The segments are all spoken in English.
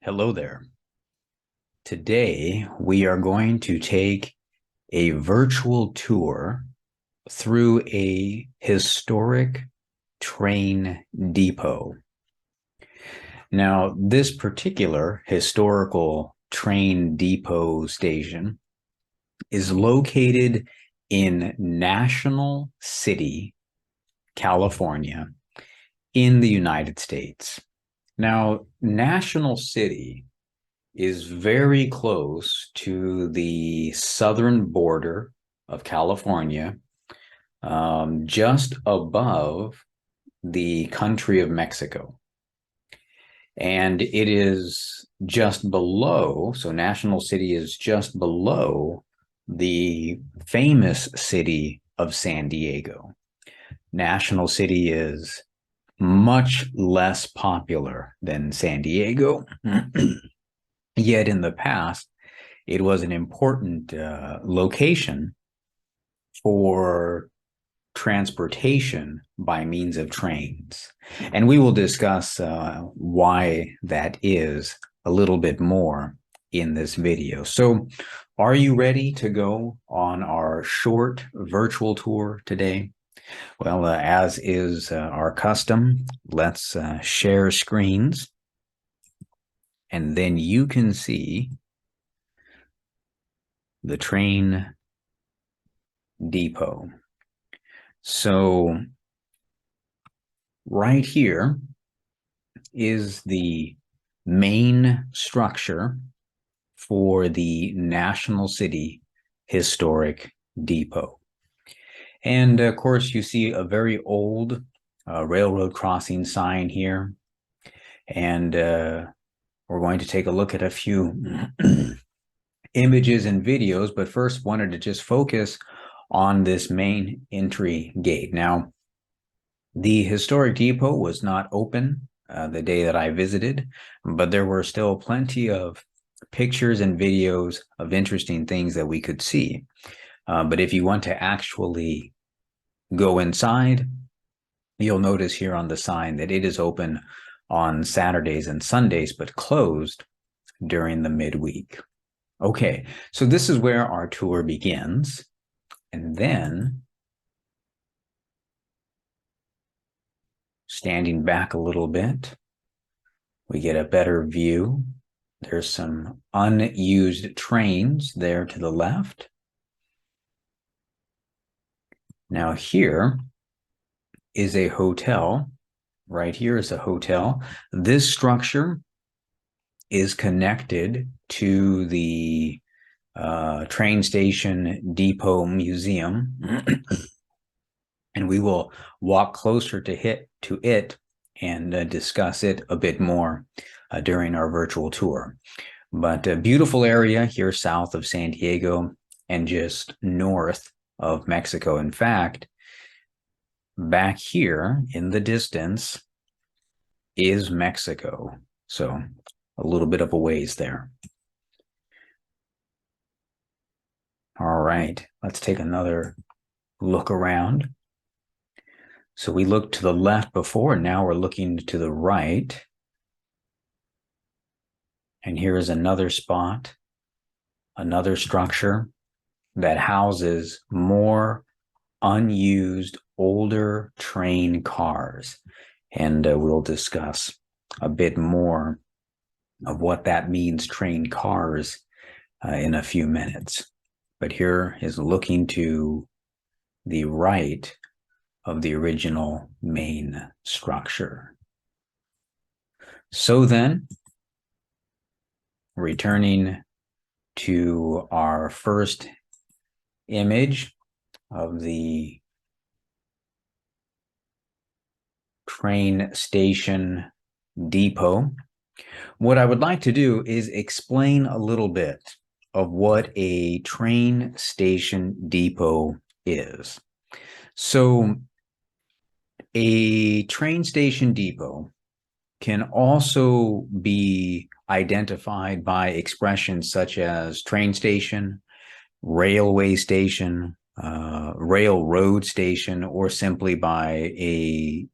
Hello there. Today, we are going to take a virtual tour through a historic train depot. Now, this particular historical train depot station is located in National City, California, in the United States. Now, National City is very close to the southern border of California, just above the country of Mexico. And it is just below, so National City is just below the famous city of San Diego. National City is much less popular than San Diego. Yet in the past, it was an important location for transportation by means of trains. And we will discuss why that is a little bit more in this video. So are you ready to go on our short virtual tour today? Well, as is our custom, let's share screens. And then you can see the train depot. So right here is the main structure for the National City Historic Depot. And of course, you see a very old railroad crossing sign here. And we're going to take a look at a few images and videos, but first wanted to just focus on this main entry gate. Now, the historic depot was not open the day that I visited, but there were still plenty of pictures and videos of interesting things that we could see. But if you want to actually go inside, you'll notice here on the sign that it is open on Saturdays and Sundays, but closed during the midweek. Okay, so this is where our tour begins. And then, standing back a little bit, we get a better view. There's some unused trains there to the left. Now here is a hotel. Right here is a hotel. This structure is connected to the train station depot museum. And we will walk closer to it and discuss it a bit more during our virtual tour. But a beautiful area here south of San Diego and just north of Mexico. In fact, back here in the distance is Mexico. So a little bit of a ways there. All right, let's take another look around. So we looked to the left before, and now we're looking to the right. And here is another spot, another structure that houses more unused older train cars. And we'll discuss a bit more of what that means, train cars, in a few minutes. But here is looking to the right of the original main structure. So then, returning to our first image of the train station depot, what I would like to do is explain a little bit of what a train station depot is. So a train station depot can also be identified by expressions such as train station, railway station, railroad station, or simply by a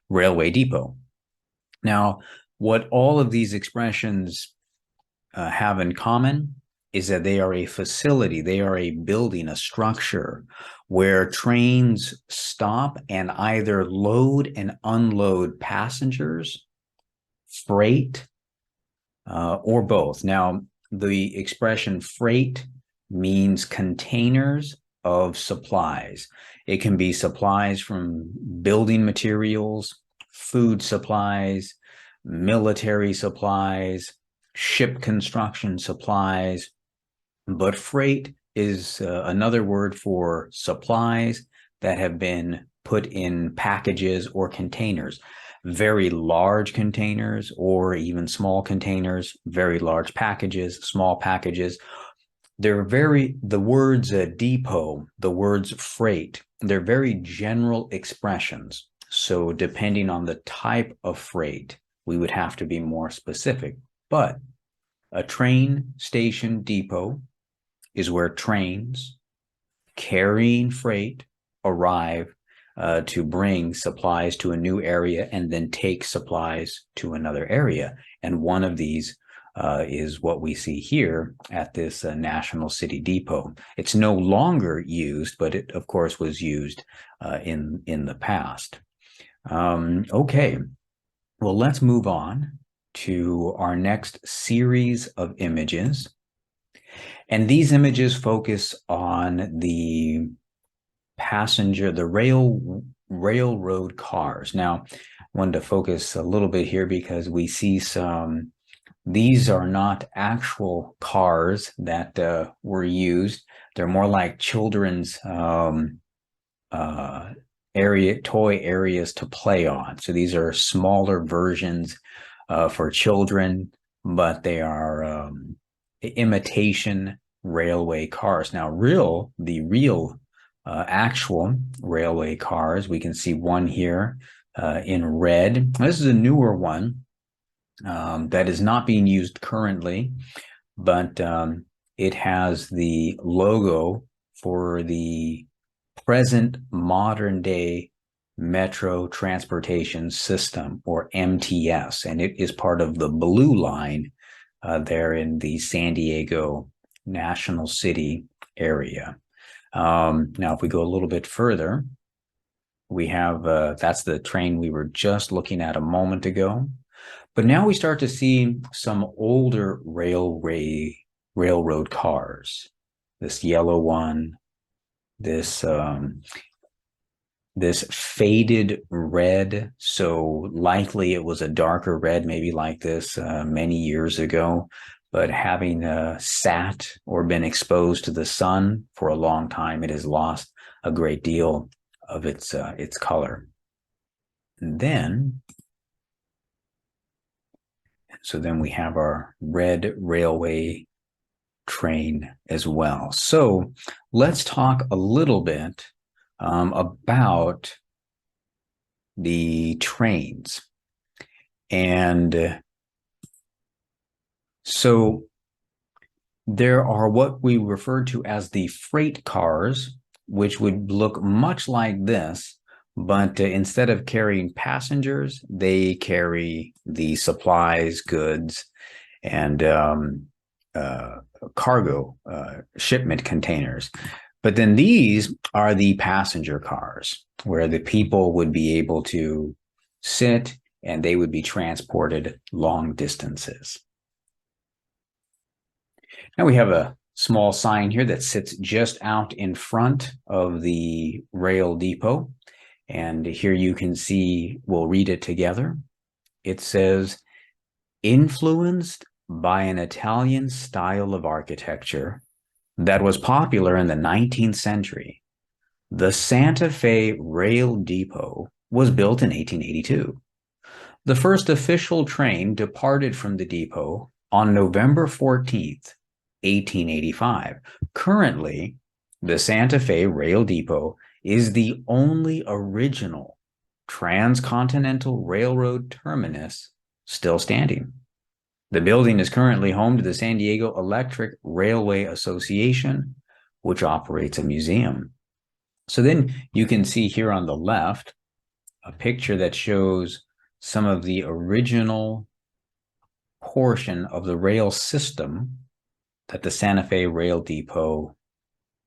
railway depot. Now, What all of these expressions have in common is that they are a facility, they are a building, a structure where trains stop and either load and unload passengers, freight, or both. Now, the expression freight means containers of supplies. It can be supplies from building materials, food supplies, military supplies, ship construction supplies, but freight is another word for supplies that have been put in packages or containers. Very large containers or even small containers, very large packages, small packages. The words depot, the words freight, they're very general expressions. So depending on the type of freight, we would have to be more specific. But a train station depot is where trains carrying freight arrive to bring supplies to a new area and then take supplies to another area. And one of these is what we see here at this National City Depot. It's no longer used, but it, of course, was used in the past. Okay, well, let's move on to our next series of images. And these images focus on the railroad cars. Now, I wanted to focus a little bit here because we see these are not actual cars that were used. They're more like children's toy areas to play on. So these are smaller versions for children, but they are imitation railway cars. Now, the real actual railway cars, we can see one here in red. This is a newer one that is not being used currently, but it has the logo for the present modern day Metro Transportation System, or MTS, and it is part of the Blue Line there in the San Diego National City area. Now, if we go a little bit further, we have, that's the train we were just looking at a moment ago. But now we start to see some older railroad cars. This yellow one, this faded red, so likely it was a darker red, maybe like this many years ago, but having sat or been exposed to the sun for a long time, it has lost a great deal of its color. And then, so then we have our red railway train as well. So let's talk a little bit about the trains. And so there are what we refer to as the freight cars, which would look much like this, but instead of carrying passengers, they carry the supplies, goods, and cargo shipment containers. But then these are the passenger cars, where the people would be able to sit and they would be transported long distances. Now we have a small sign here that sits just out in front of the rail depot. And here you can see, we'll read it together. It says, influenced by an Italian style of architecture that was popular in the 19th century, the Santa Fe Rail Depot was built in 1882. The first official train departed from the depot on November 14th, 1885. Currently, the Santa Fe Rail Depot is the only original transcontinental railroad terminus still standing. The building is currently home to the San Diego Electric Railway Association, which operates a museum. So then you can see here on the left a picture that shows some of the original portion of the rail system that the Santa Fe Rail Depot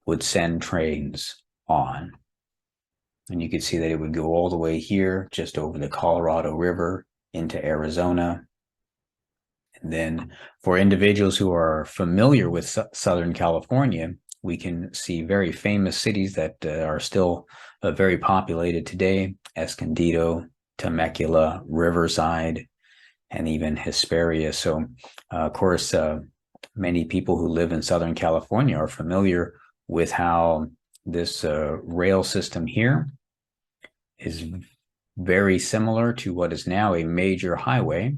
would send trains on. And you could see that it would go all the way here, just over the Colorado River into Arizona. And then for individuals who are familiar with Southern California, we can see very famous cities that are still very populated today: Escondido, Temecula, Riverside, and even Hesperia. So, of course, many people who live in Southern California are familiar with how this rail system here is very similar to what is now a major highway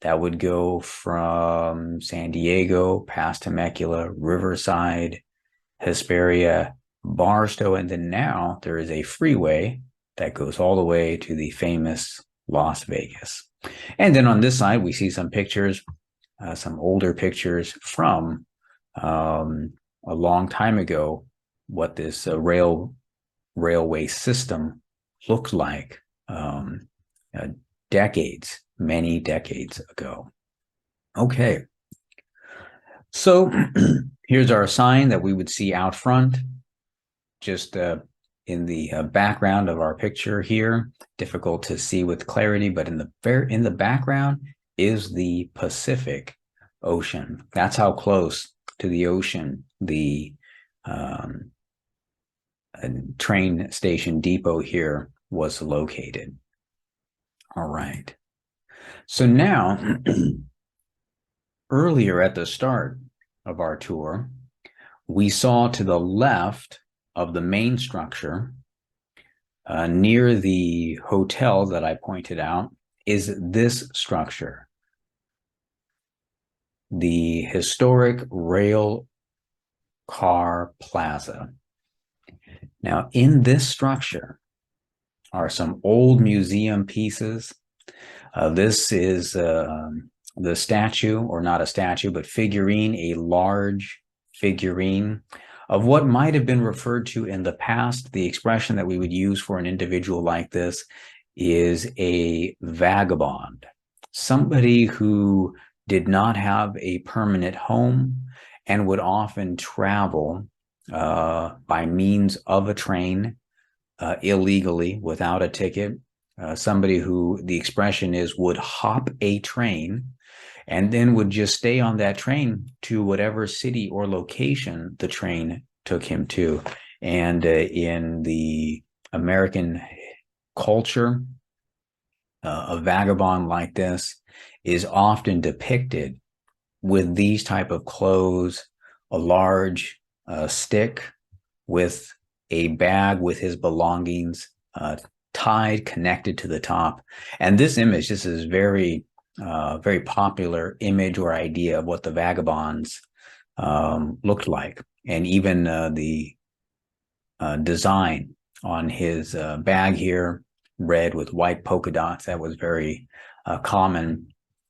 that would go from San Diego past Temecula, Riverside, Hesperia, Barstow, and then now there is a freeway that goes all the way to the famous Las Vegas. And then on this side, we see some pictures, some older pictures from a long time ago, what this railway system looked like decades, many decades ago. Okay, so here's our sign that we would see out front, just in the background of our picture here. Difficult to see with clarity, but in the background is the Pacific Ocean. That's how close to the ocean the train station depot here was located. All right. So now, earlier at the start of our tour, we saw to the left of the main structure, near the hotel that I pointed out, is this structure, the historic rail car plaza. Now, in this structure are some old museum pieces. This is the statue, or not a statue, but figurine, a large figurine of what might have been referred to in the past. The expression that we would use for an individual like this is a vagabond, somebody who did not have a permanent home and would often travel by means of a train illegally without a ticket. Somebody who, the expression is, would hop a train and then would just stay on that train to whatever city or location the train took him to. And in the American culture, a vagabond like this is often depicted with these type of clothes, a large stick with a bag with his belongings tied, connected to the top. And this image, this is very popular image or idea of what the vagabonds looked like. And even the design on his bag here, red with white polka dots, that was very common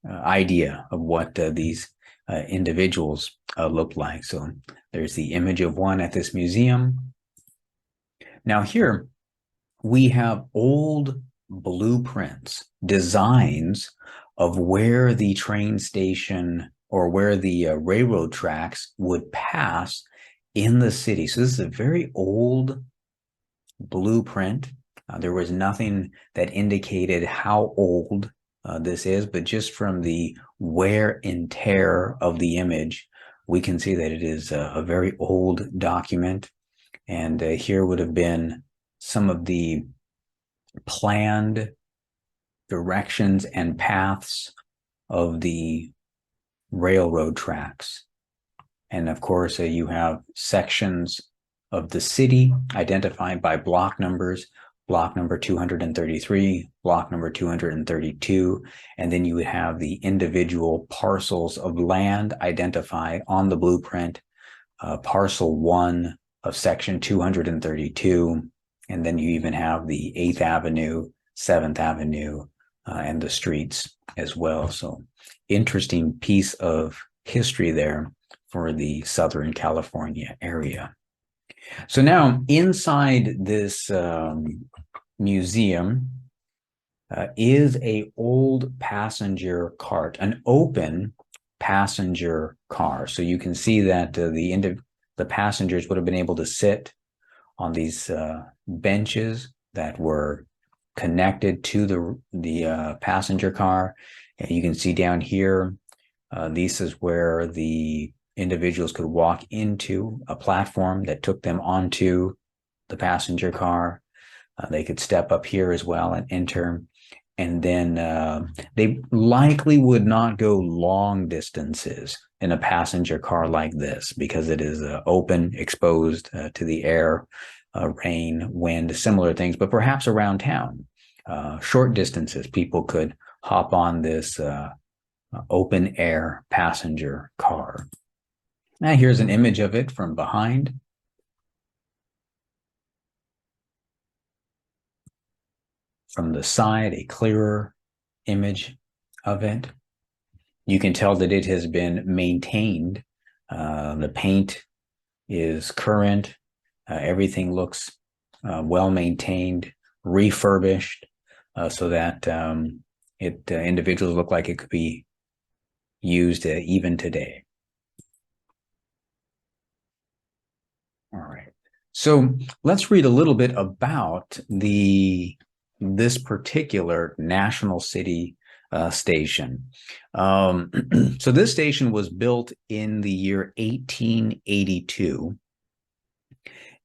idea of what these individuals looked like. So there's the image of one at this museum. Now here we have old blueprints, designs of where the train station or where the railroad tracks would pass in the city. So this is a very old blueprint. There was nothing that indicated how old this is, but just from the wear and tear of the image, we can see that it is a very old document. And here would have been some of the planned directions and paths of the railroad tracks. And of course, you have sections of the city identified by block numbers, block number 233, block number 232, and then you would have the individual parcels of land identified on the blueprint, parcel 1 of section 232, and then you even have the 8th Avenue, 7th Avenue, and the streets as well. So interesting piece of history there for the Southern California area. So now inside this museum, is a old passenger cart, an open passenger car. So you can see that the passengers would have been able to sit on these benches that were connected to the passenger car. And you can see down here, this is where the individuals could walk into a platform that took them onto the passenger car. They could step up here as well and enter. And then they likely would not go long distances in a passenger car like this because it is open, exposed to the air, rain, wind, similar things, but perhaps around town, short distances, people could hop on this open air passenger car. Now here's an image of it from behind. From the side, a clearer image of it. You can tell that it has been maintained. The paint is current. Everything looks well maintained, refurbished, so that individuals look like it could be used even today. All right. So let's read a little bit about this particular National City station. So this station was built in the year 1882.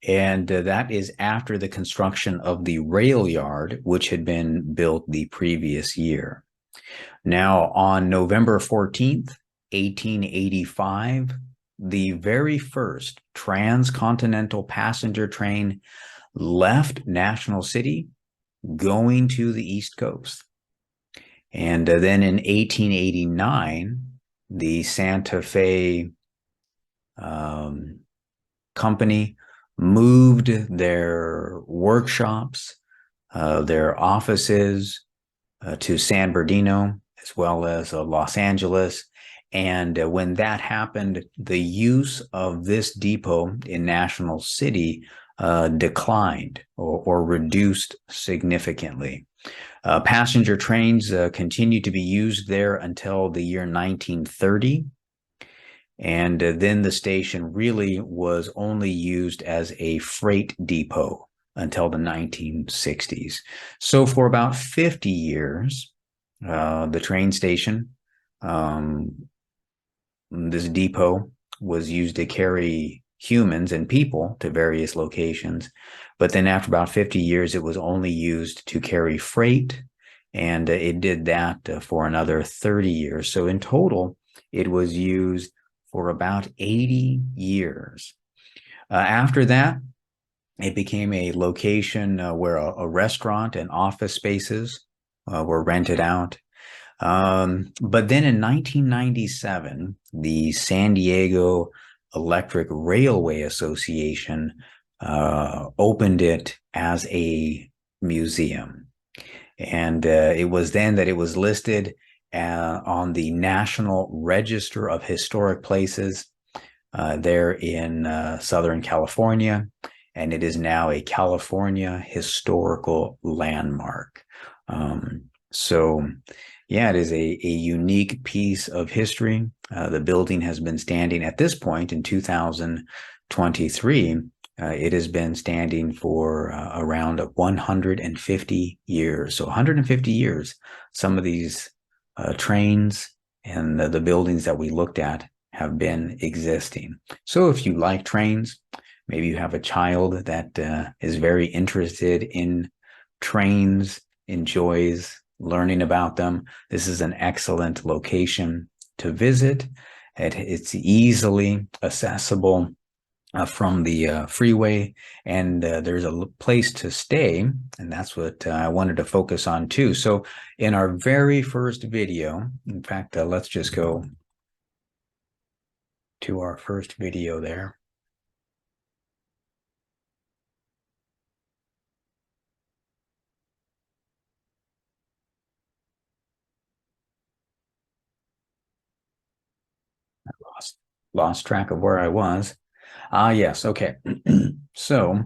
And that is after the construction of the rail yard, which had been built the previous year. Now, on November 14th, 1885, the very first transcontinental passenger train left National City going to the East Coast. And then in 1889, the Santa Fe company moved their workshops, their offices to San Bernardino, as well as Los Angeles. And when that happened, the use of this depot in National City declined or reduced significantly. Passenger trains continued to be used there until the year 1930. And then the station really was only used as a freight depot until the 1960s. So for about 50 years, the train station, this depot was used to carry humans and people to various locations. But then after about 50 years, it was only used to carry freight. And it did that for another 30 years. So in total, it was used for about 80 years. After that, it became a location where a restaurant and office spaces were rented out. But then in 1997, the San Diego Electric Railway Association opened it as a museum. And it was then that it was listed on the National Register of Historic Places there in Southern California, and it is now a California Historical Landmark. So yeah, it is a unique piece of history. The building has been standing at this point in 2023. It has been standing for around 150 years. So 150 years, some of these trains and the buildings that we looked at have been existing. So if you like trains, maybe you have a child that is very interested in trains, enjoys learning about them, this is an excellent location to visit. It's easily accessible from the freeway, and there's a place to stay, and that's what I wanted to focus on too. So in our very first video, in fact, let's just go to our first video there. I lost track of where I was. Yes, okay. So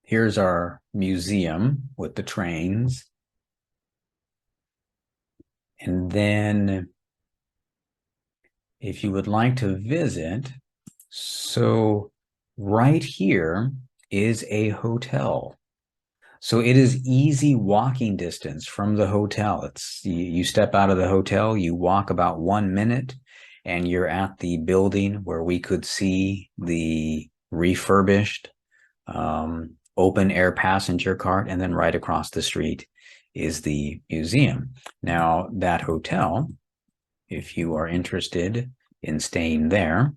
here's our museum with the trains. And then if you would like to visit, so right here is a hotel. So it is easy walking distance from the hotel. It's you step out of the hotel, you walk about 1 minute, and you're at the building where we could see the refurbished open air passenger cart, and then right across the street is the museum. Now, that hotel, if you are interested in staying there,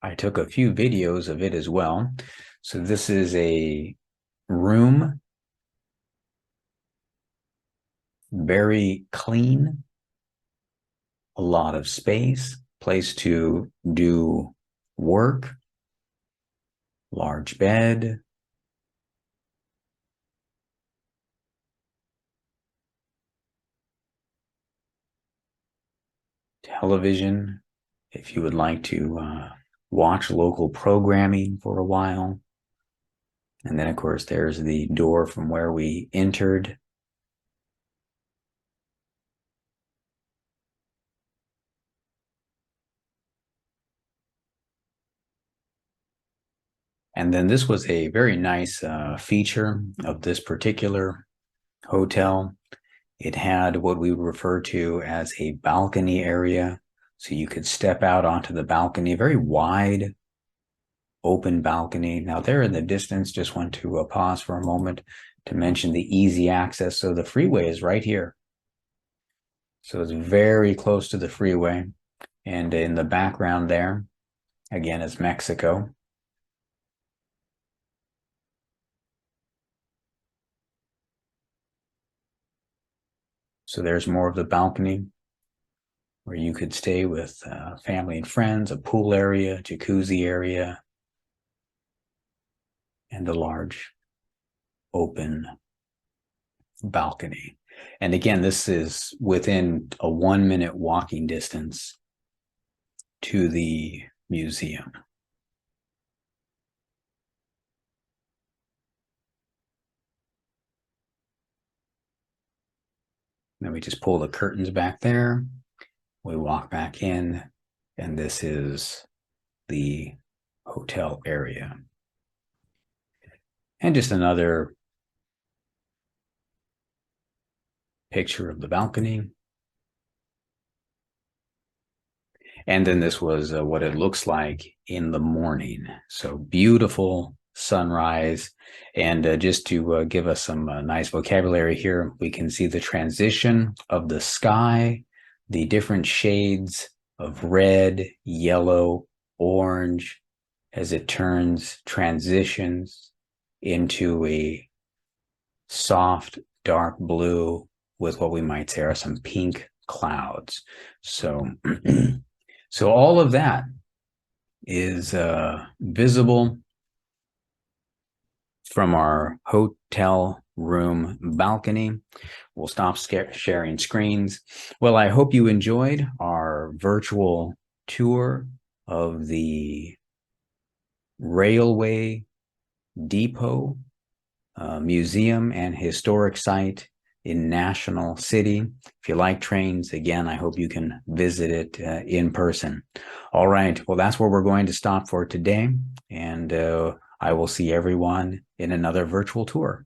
I took a few videos of it as well. So this is a room, very clean, a lot of space, place to do work, large bed, television, if you would like to watch local programming for a while. And then, of course, there's the door from where we entered. And then this was a very nice feature of this particular hotel. It had what we would refer to as a balcony area. So you could step out onto the balcony, very wide, open balcony. Now there in the distance, just want to pause for a moment to mention the easy access. So the freeway is right here. So it's very close to the freeway. And in the background there, again, is Mexico. So there's more of the balcony where you could stay with family and friends, a pool area, jacuzzi area, and a large open balcony. And again, this is within a 1 minute walking distance to the museum. Then we just pull the curtains back there. We walk back in, and this is the hotel area. And just another picture of the balcony. And then this was what it looks like in the morning. So beautiful sunrise. And just to give us some nice vocabulary here, we can see the transition of the sky, the different shades of red, yellow, orange, as it transitions into a soft, dark blue with what we might say are some pink clouds. So, so all of that is visible from our hotel room balcony. We'll stop sharing screens. Well, I hope you enjoyed our virtual tour of the Railway Depot Museum and Historic Site in National City. If you like trains, again, I hope you can visit it in person. All right, well, that's where we're going to stop for today, and I will see everyone in another virtual tour.